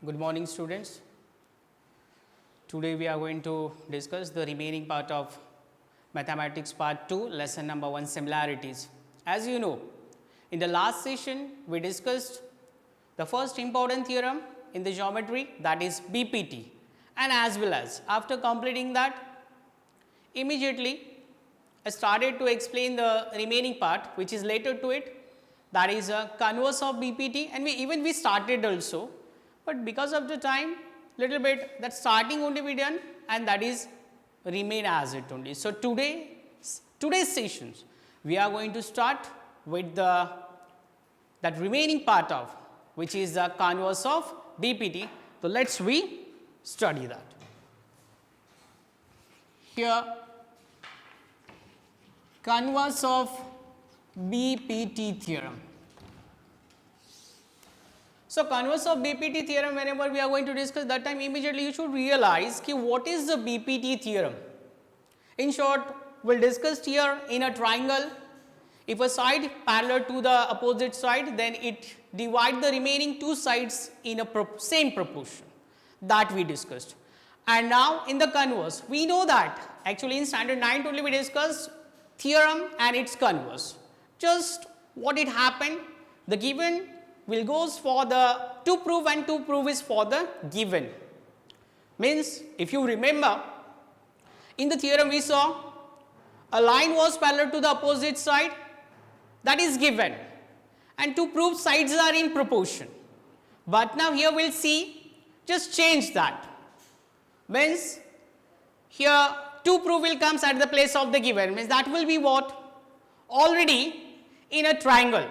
Good morning, students. Today we are going to discuss the remaining part of Mathematics Part 2, lesson number 1, similarities. As you know, in the last session we discussed the first important theorem in the geometry, that is BPT, and as well as after completing that, immediately I started to explain the remaining part which is later to it, that is a converse of BPT, and we started also, but because of the time little bit that starting only be done and that is remain as it only. So, today's sessions we are going to start with that remaining part of which is the converse of BPT. So, let us we study that. Here converse of BPT theorem. So, converse of BPT theorem, whenever we are going to discuss that time, immediately you should realize ki what is the BPT theorem. In short, we will discuss here in a triangle, if a side parallel to the opposite side, then it divide the remaining two sides in a same proportion, that we discussed. And now in the converse, we know that actually in standard 9 only we discussed theorem and its converse. Just what it happened, the given will goes for the to prove and to prove is for the given. Means if you remember in the theorem we saw a line was parallel to the opposite side, that is given, and to prove sides are in proportion. But now here we will see just change that, means here to prove will comes at the place of the given, means that will be what already in a triangle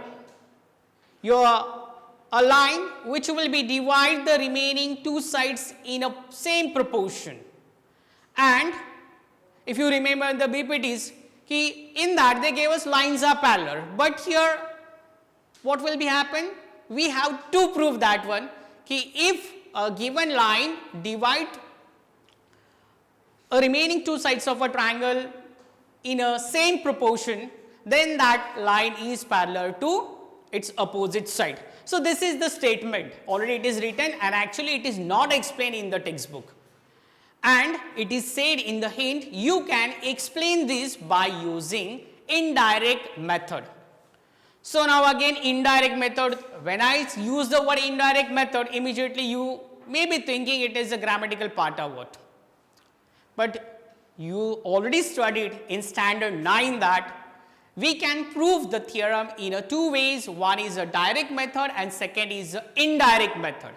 a line which will be divide the remaining two sides in a same proportion. And if you remember the BPTs, in that they gave us lines are parallel, but here what will be happen? We have to prove that one, if a given line divide a remaining two sides of a triangle in a same proportion, then that line is parallel to its opposite side. So, this is the statement, already it is written and actually it is not explained in the textbook, and it is said in the hint you can explain this by using indirect method. So, now again indirect method, when I use the word indirect method, immediately you may be thinking it is a grammatical part or what, but you already studied in standard 9 that we can prove the theorem in two ways. One is a direct method and second is a indirect method.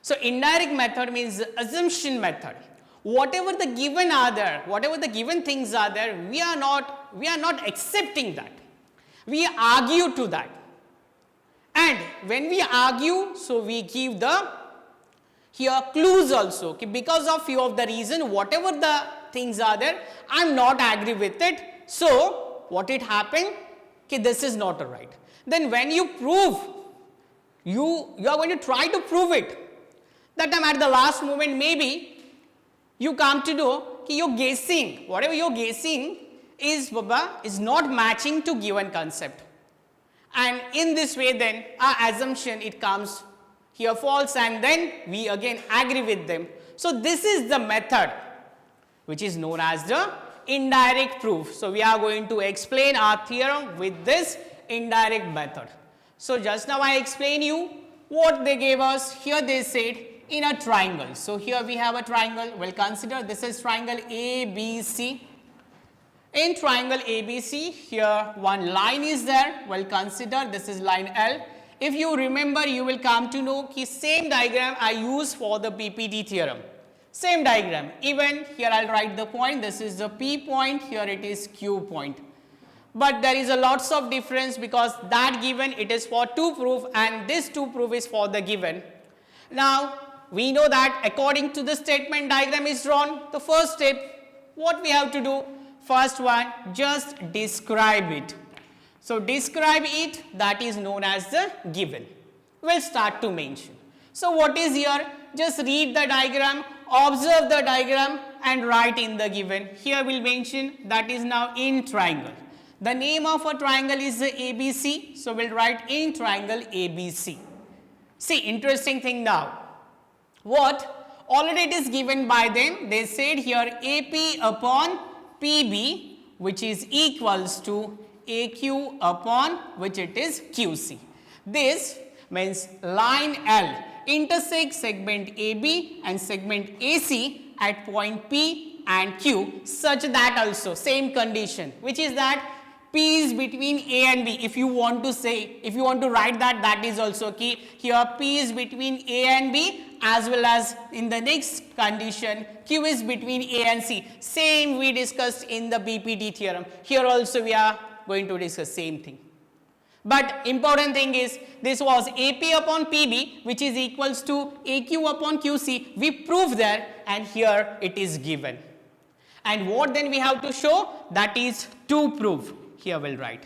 So, indirect method means assumption method. Whatever the given are there, whatever the given things are there, we are not accepting that. We argue to that. And when we argue, so we give the here clues also, because of few of the reason, whatever the things are there, I am not agree with it. So, what it happened, this is not right. Then when you prove, you are going to try to prove it. That time at the last moment maybe you come to know your guessing, whatever you are guessing is not matching to given concept. And in this way then our assumption it comes here false, and then we again agree with them. So, this is the method which is known as the indirect proof. So, we are going to explain our theorem with this indirect method. So, just now I explained you what they gave us. Here they said in a triangle. So, here we have a triangle. We will consider this is triangle ABC. In triangle ABC, here one line is there. We will consider this is line L. If you remember, you will come to know same diagram I use for the BPT theorem. Same diagram, even here I will write the point, this is the P point, here it is Q point. But there is a lots of difference because that given it is for to prove and this to prove is for the given. Now, we know that according to the statement diagram is drawn, the first step, what we have to do? First one, just describe it. So, describe it, that is known as the given. We will start to mention. So, what is here? Just read the diagram, observe the diagram and write in the given. Here we will mention that is now in triangle. The name of a triangle is the ABC. So, we will write in triangle ABC. See, interesting thing now. What? Already it is given by them. They said here AP upon PB, which is equals to AQ upon which it is QC. This means line L intersects segment AB and segment AC at point P and Q, such that also same condition, which is that P is between A and B. If you want to say, if you want to write that, that is also key. Here P is between A and B, as well as in the next condition Q is between A and C. Same we discussed in the BPT theorem. Here also we are going to discuss same thing. But important thing is, this was AP upon PB, which is equals to AQ upon QC. We proved there, and here it is given. And what then we have to show? That is to prove. Here we'll write.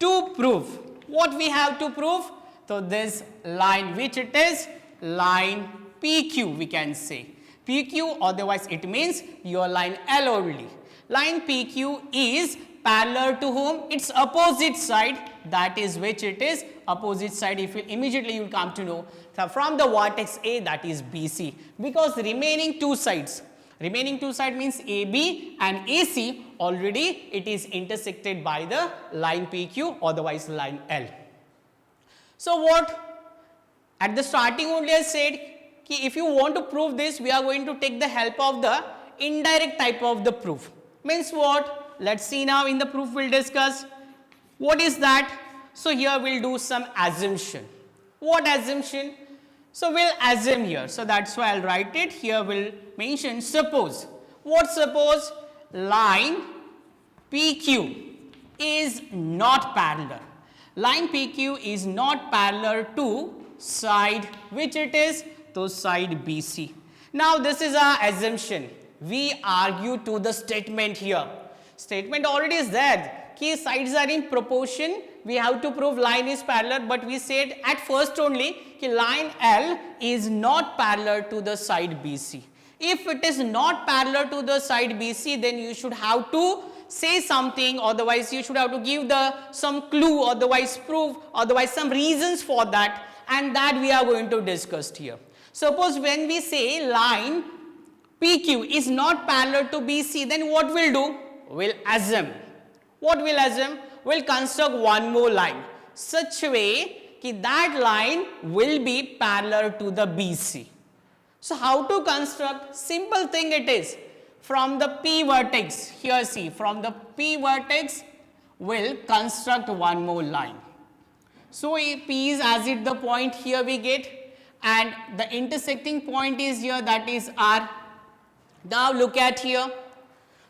To prove. What we have to prove? So this line, which it is? Line PQ, we can say. PQ, otherwise it means your line L only. Line PQ is parallel to whom? Its opposite side, that is which it is opposite side. If you immediately you will come to know, so from the vertex A, that is BC, because remaining two sides means AB and AC, already it is intersected by the line PQ, otherwise line L. So what? At the starting only I said, if you want to prove this, we are going to take the help of the indirect type of the proof. Means what? Let's see now in the proof we'll discuss. What is that? So here we'll do some assumption. What assumption? So we'll assume here. So that's why I'll write it. Here we'll mention suppose. What suppose? Line PQ is not parallel. Line PQ is not parallel to side which it is? To side BC. Now this is our assumption. We argue to the statement here. Statement already is there. Key sides are in proportion. We have to prove line is parallel, but we said at first only line L is not parallel to the side BC. If it is not parallel to the side BC, then you should have to say something, otherwise you should have to give some clue, otherwise prove, otherwise some reasons for that, and that we are going to discuss here. Suppose when we say line PQ is not parallel to BC, then what we'll do? We'll assume. What we'll assume? We'll construct one more line, such a way that line will be parallel to the BC. So how to construct? Simple thing it is. From the P vertex, here see, from the P vertex, we'll construct one more line. So P is as it the point here we get, and the intersecting point is here, that is R. Now look at here.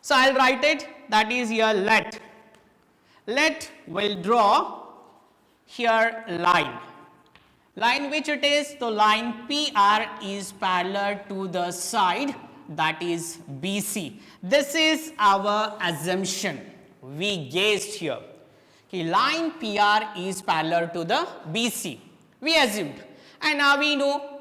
So I'll write it, that is here let. Let will draw here line. Line which it is? So line PR is parallel to the side, that is BC. This is our assumption. We guessed here. Line PR is parallel to the BC. We assumed. And now we know,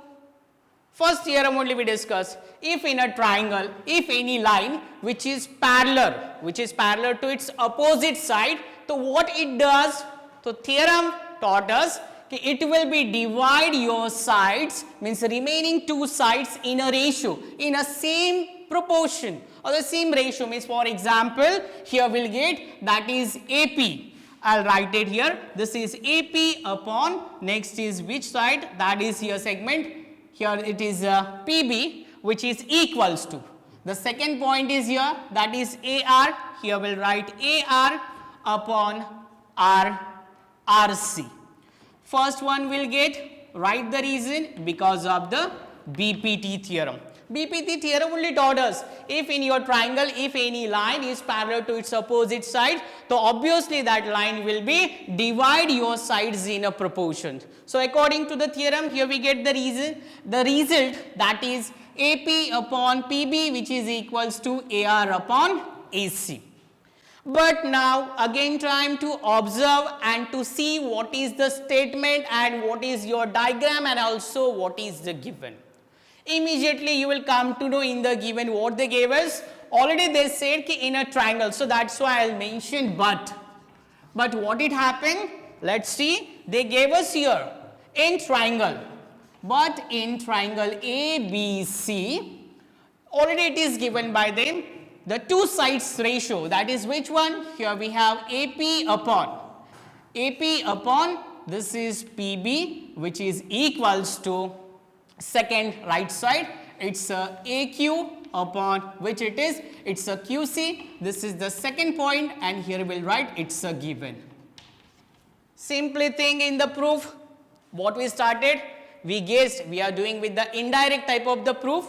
first theorem only we discussed, if in a triangle, if any line which is parallel to its opposite side, so what it does? So theorem taught us it will be divide your sides, means remaining two sides in a ratio, in a same proportion or the same ratio. Means for example, here we'll get that is AP. I'll write it here. This is AP upon, next is which side? That is here segment. Here it is PB, which is equals to. The second point is here, that is AR. Here we'll write AR upon RC. First one will get, write the reason, because of the BPT theorem. BPT theorem only taught us, if in your triangle, if any line is parallel to its opposite side, so obviously that line will be divide your sides in a proportion. So according to the theorem, here we get the reason, the result, that is AP upon PB, which is equals to AR upon AC. But now again time to observe and to see what is the statement and what is your diagram and also what is the given. Immediately you will come to know in the given what they gave us. Already they said in a triangle, so that's why I'll mention but. But what it happened? Let's see. They gave us here in triangle. But in triangle ABC, already it is given by them the two sides ratio, that is which one? Here we have AP upon this is PB, which is equals to second right side, it's a AQ upon which it is, it's a QC, this is the second point, and here we'll write it's a given. Simply thing in the proof, what we started, we guessed we are doing with the indirect type of the proof.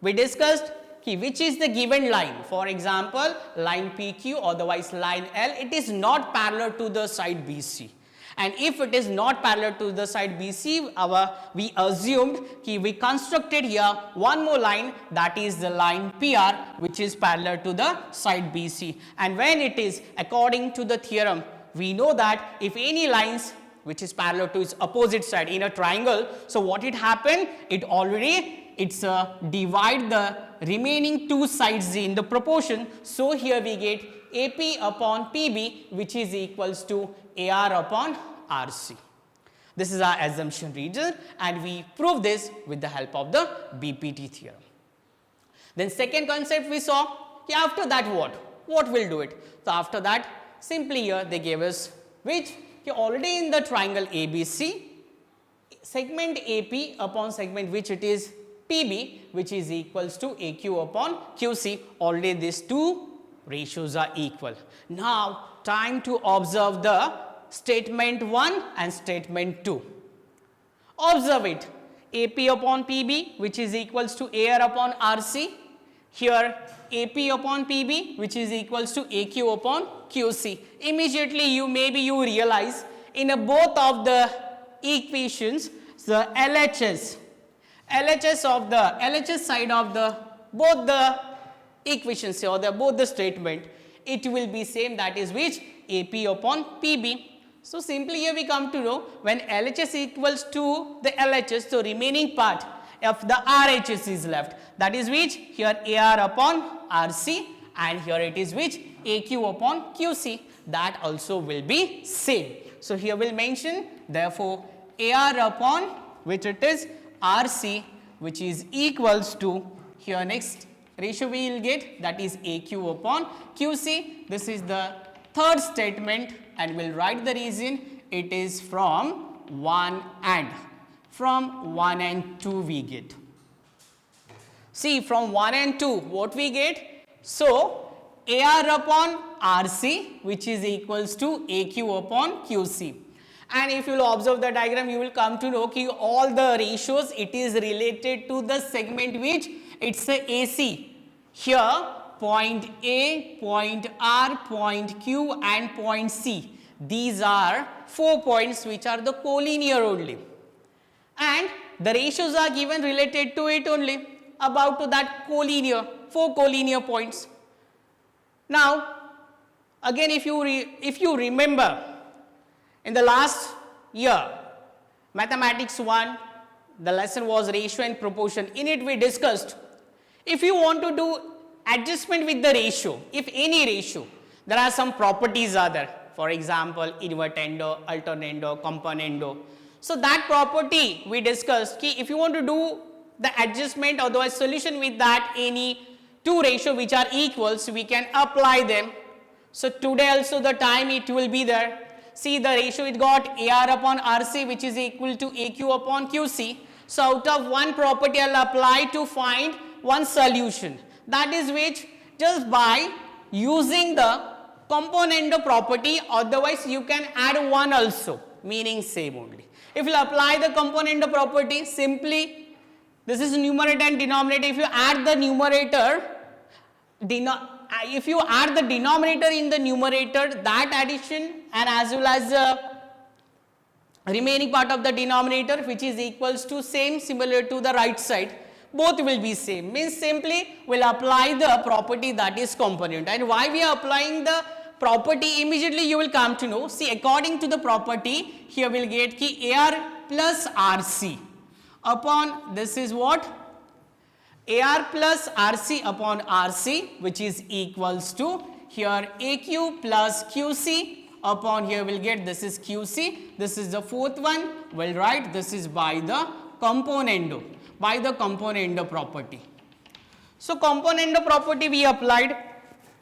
We discussed which is the given line. For example, line PQ, otherwise line L, it is not parallel to the side BC. And if it is not parallel to the side BC, we assumed we constructed here one more line, that is the line PR, which is parallel to the side BC. And when it is according to the theorem, we know that if any lines which is parallel to its opposite side in a triangle, so what it happened, it's divide the remaining two sides in the proportion. So here we get AP upon PB, which is equals to AR upon RC. This is our assumption region, and we prove this with the help of the BPT theorem. Then second concept we saw, after that what will do it? So after that, simply here they gave us which already in the triangle ABC, segment AP upon segment which it is PB, which is equals to AQ upon QC, already these two ratios are equal. Now time to observe the statement 1 and statement 2. Observe it, AP upon PB, which is equals to AR upon RC, here AP upon PB, which is equals to AQ upon QC. Immediately you realize in both of the equations, the LHS side of the both the equations or both the statement, it will be same, that is which AP upon PB. So simply here we come to know when LHS equals to the LHS, so remaining part of the RHS is left, that is which here AR upon RC, and here it is which AQ upon QC, that also will be same. So here we'll mention therefore AR upon which it is RC, which is equals to, here next ratio we will get, that is AQ upon QC. This is the third statement, and we'll write the reason. It is from 1 and 2 we get. See, from 1 and 2 what we get? So AR upon RC, which is equals to AQ upon QC. And if you will observe the diagram, you will come to know that all the ratios, it is related to the segment which it's a AC. Here point A, point R, point Q and point C. These are 4 points which are the collinear only. And the ratios are given related to it only, about to that collinear, 4 collinear points. Now again if you remember, in the last year, Mathematics 1, the lesson was ratio and proportion. In it we discussed, if you want to do adjustment with the ratio, if any ratio, there are some properties are there. For example, invertendo, alternando, componendo. So that property we discussed, if you want to do the adjustment or the solution with that any two ratio which are equal, so we can apply them. So today also the time it will be there. See the ratio it got AR upon RC, which is equal to AQ upon QC. So out of one property I will apply to find one solution. That is which just by using the componendo property, otherwise you can add one also, meaning same only. If you apply the componendo property, simply this is numerator and denominator. If you add the numerator, if you add the denominator in the numerator, that addition and as well as the remaining part of the denominator which is equals to same, similar to the right side, both will be same, means simply we will apply the property that is component. And why we are applying the property, immediately you will come to know. See, according to the property, here we will get ki AR plus RC upon this is what? AR plus RC upon RC, which is equals to here AQ plus QC upon here we will get this is QC. This is the fourth one, we will write this is by the componendo, by the componendo property. So componendo property we applied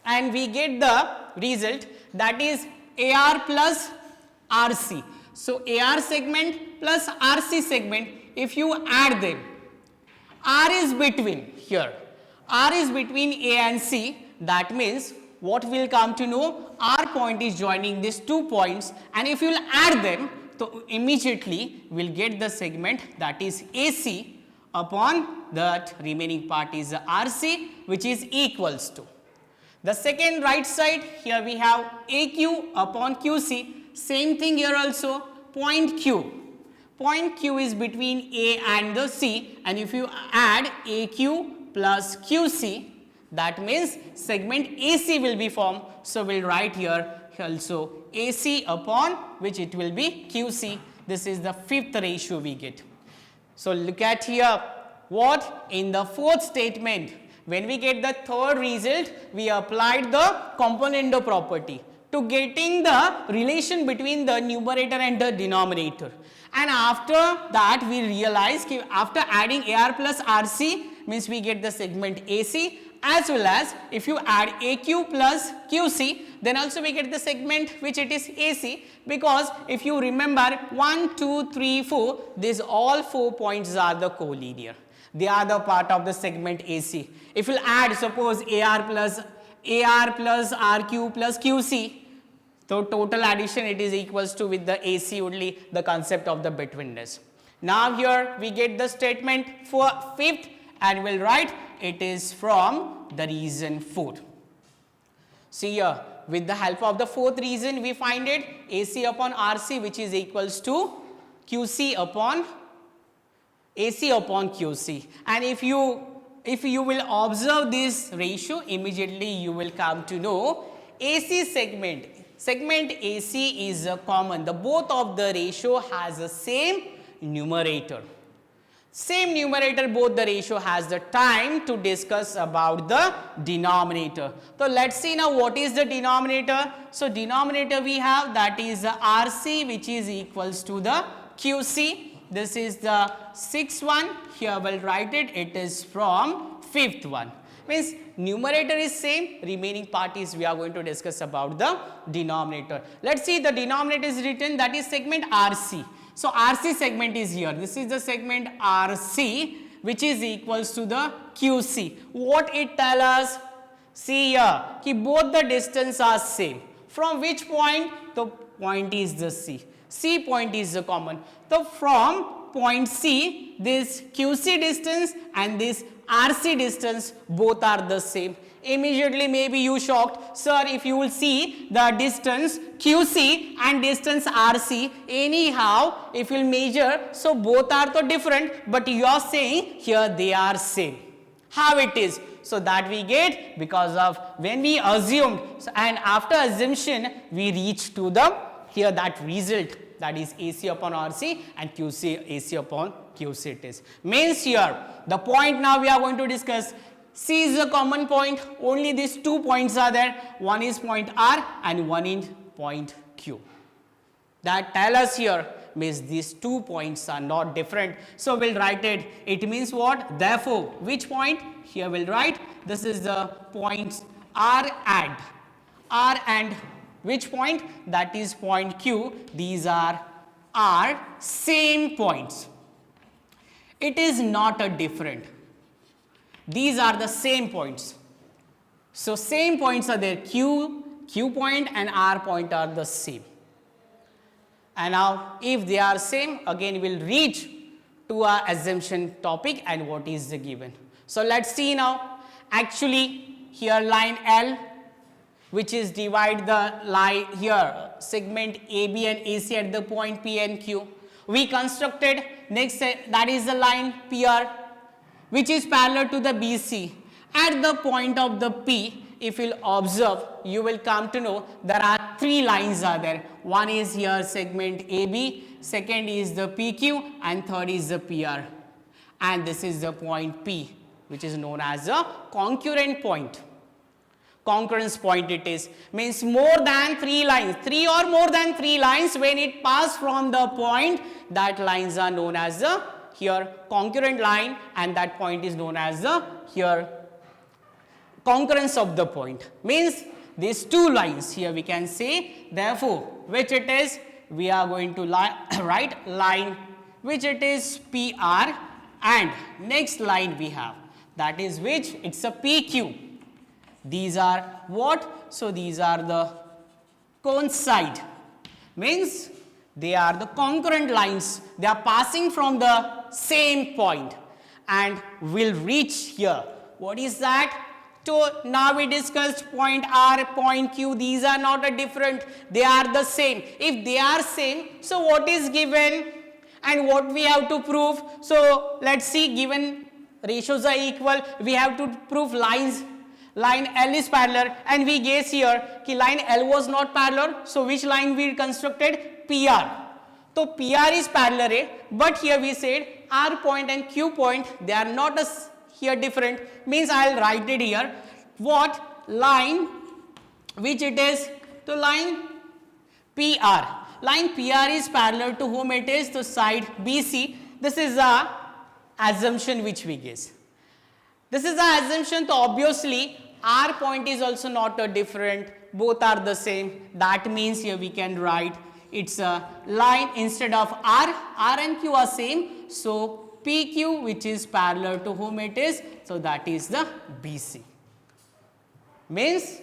and we get the result, that is AR plus RC. So AR segment plus RC segment, if you add them, R is between here, R is between A and C, that means what we will come to know, R point is joining these 2 points, and if you will add them, so immediately we will get the segment, that is AC upon that remaining part is RC, which is equals to. The second right side, here we have AQ upon QC, same thing here also, point Q. Point Q is between A and the C, and if you add AQ plus QC, that means segment AC will be formed. So we will write here also AC upon which it will be QC. This is the fifth ratio we get. So look at here, what in the fourth statement, when we get the third result, we applied the componendo property to getting the relation between the numerator and the denominator. And after that we realize that after adding AR plus RC means we get the segment AC, as well as if you add AQ plus QC, then also we get the segment which it is AC, because if you remember 1, 2, 3, 4, these all 4 points are the collinear. They are the part of the segment AC. If you add suppose AR plus RQ plus QC, so total addition it is equals to with the AC only, the concept of the betweenness. Now here we get the statement for fifth and we'll write it is from the reason 4. See here, with the help of the fourth reason we find it AC upon RC which is equals to QC upon AC upon QC, and if you will observe this ratio, immediately you will come to know AC segment AC is common, the both of the ratio has the same numerator. Same numerator, both the ratio has the time to discuss about the denominator. So let's see now what is the denominator. So denominator we have, that is the RC which is equals to the QC. This is the sixth one, here we'll write it, it is from fifth one. Means numerator is same, remaining part is we are going to discuss about the denominator. Let's see, the denominator is written, that is segment RC. So RC segment is here, this is the segment RC which is equals to the QC. What it tells us? See here, both the distance are same. From which point? The point is the C. C point is the common. So from point C, this QC distance and this RC distance both are the same. Immediately maybe you shocked, sir, if you will see the distance QC and distance RC, anyhow if you will measure, so both are so different, but you are saying here they are same. How it is? So that we get because of when we assumed, and after assumption we reach to the here that result, that is AC upon RC and QC AC upon QC it is. Means here the point now we are going to discuss, C is a common point, only these 2 points are there, one is point R and one is point Q. That tell us here means these 2 points are not different. So we'll write it, it means what? Therefore, which point? Here we'll write, this is the points R and which point? That is point Q. These are same points. It is not a different. These are the same points. So same points are there. Q point and R point are the same. And now if they are same, again we'll reach to our assumption topic and what is the given. So let's see now. Actually here line L, which is divide the line here segment AB and AC at the point P and Q. We constructed next that is the line PR which is parallel to the BC. At the point of the P, if you will observe, you will come to know there are 3 lines are there. One is here segment AB, second is the PQ and third is the PR. And this is the point P which is known as a concurrent point. Concurrence point it is, means more than 3 lines, 3 or more than 3 lines when it pass from the point, that lines are known as the here concurrent line, and that point is known as the here concurrence of the point. Means these two lines here we can say, therefore which it is, we are going to write line which it is PR, and next line we have, that is which, it's a PQ. These are what? So these are the coincide, means they are the concurrent lines, they are passing from the same point and will reach here. What is that? So now we discussed point R, point Q, these are not a different, they are the same. If they are same, so what is given and what we have to prove? So let's see, given ratios are equal, we have to prove line L is parallel, and we guess here कि line L was not parallel, so which line we constructed? PR. So PR is parallel, but here we said R point and Q point, they are not here different, means I will write it here. What? Line which it is? To line PR. Line PR is parallel to whom it is? To side BC. This is a assumption which we guess. This is the assumption, so obviously R point is also not a different, both are the same. That means here we can write it's a line instead of R and Q are same, so PQ which is parallel to whom it is, so that is the BC. Means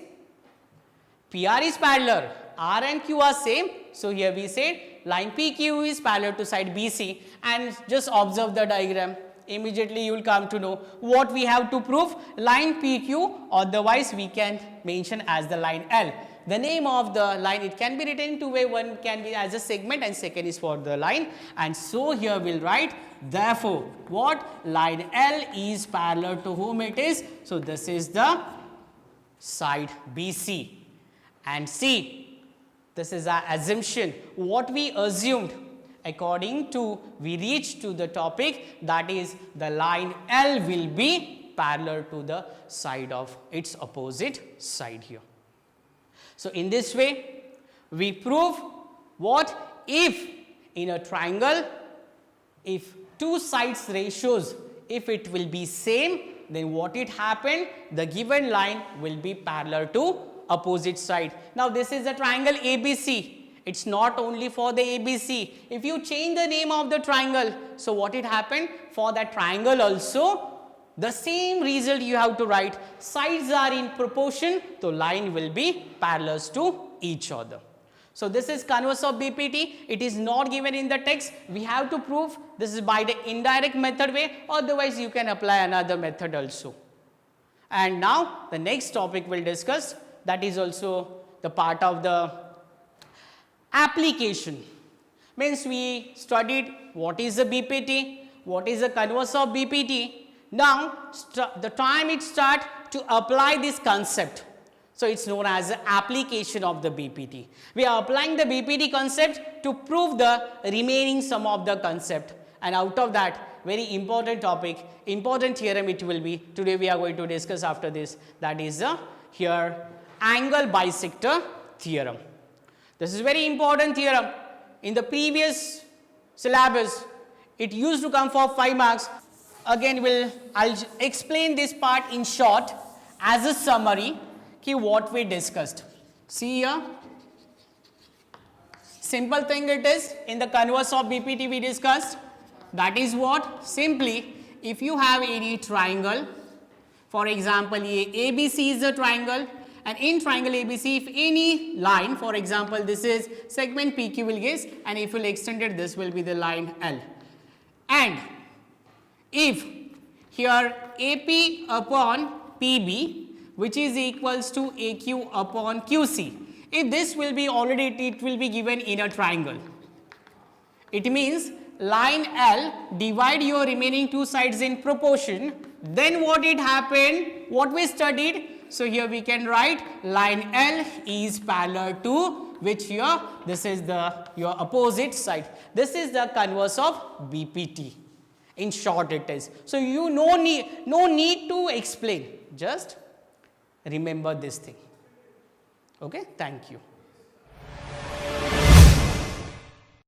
PR is parallel, R and Q are same, so here we said line PQ is parallel to side BC, and just observe the diagram. Immediately you will come to know what we have to prove, line PQ, otherwise we can mention as the line L. The name of the line, it can be written in two ways, one can be as a segment and second is for the line, and so here we will write, therefore what? Line L is parallel to whom it is, so this is the side BC, and C, this is our assumption, what we assumed. According to, we reach to the topic, that is the line L will be parallel to the side of its opposite side here. So in this way we prove what? If in a triangle, if two sides ratios, if it will be same, then what it happened? The given line will be parallel to opposite side. Now this is a triangle ABC. It's not only for the ABC. If you change the name of the triangle, so what it happened? For that triangle also, the same result you have to write. Sides are in proportion, so line will be parallel to each other. So this is converse of BPT. It is not given in the text. We have to prove this is by the indirect method way, otherwise you can apply another method also. And now the next topic we'll discuss, that is also the part of the application. Means we studied what is the BPT, what is the converse of BPT. Now the time it start to apply this concept, so it's known as the application of the BPT. We are applying the BPT concept to prove the remaining sum of the concept, and out of that very important topic, important theorem it will be, today we are going to discuss after this, that is the here angle bisector theorem. This is very important theorem. In the previous syllabus, it used to come for 5 marks. Again, I'll explain this part in short as a summary ki what we discussed. See here, simple thing it is, in the converse of BPT we discussed, that is what? Simply, if you have any triangle, for example, ABC is a triangle, and in triangle ABC, if any line, for example, this is segment PQ will guess, and if you will extend it, this will be the line L. And if here AP upon PB, which is equals to AQ upon QC, if this will be already, it will be given in a triangle. It means line L divide your remaining two sides in proportion, then what it happened, what we studied. So here we can write line L is parallel to which here, this is the your opposite side. This is the converse of BPT. In short it is. So you no need to explain, just remember this thing. Okay, thank you.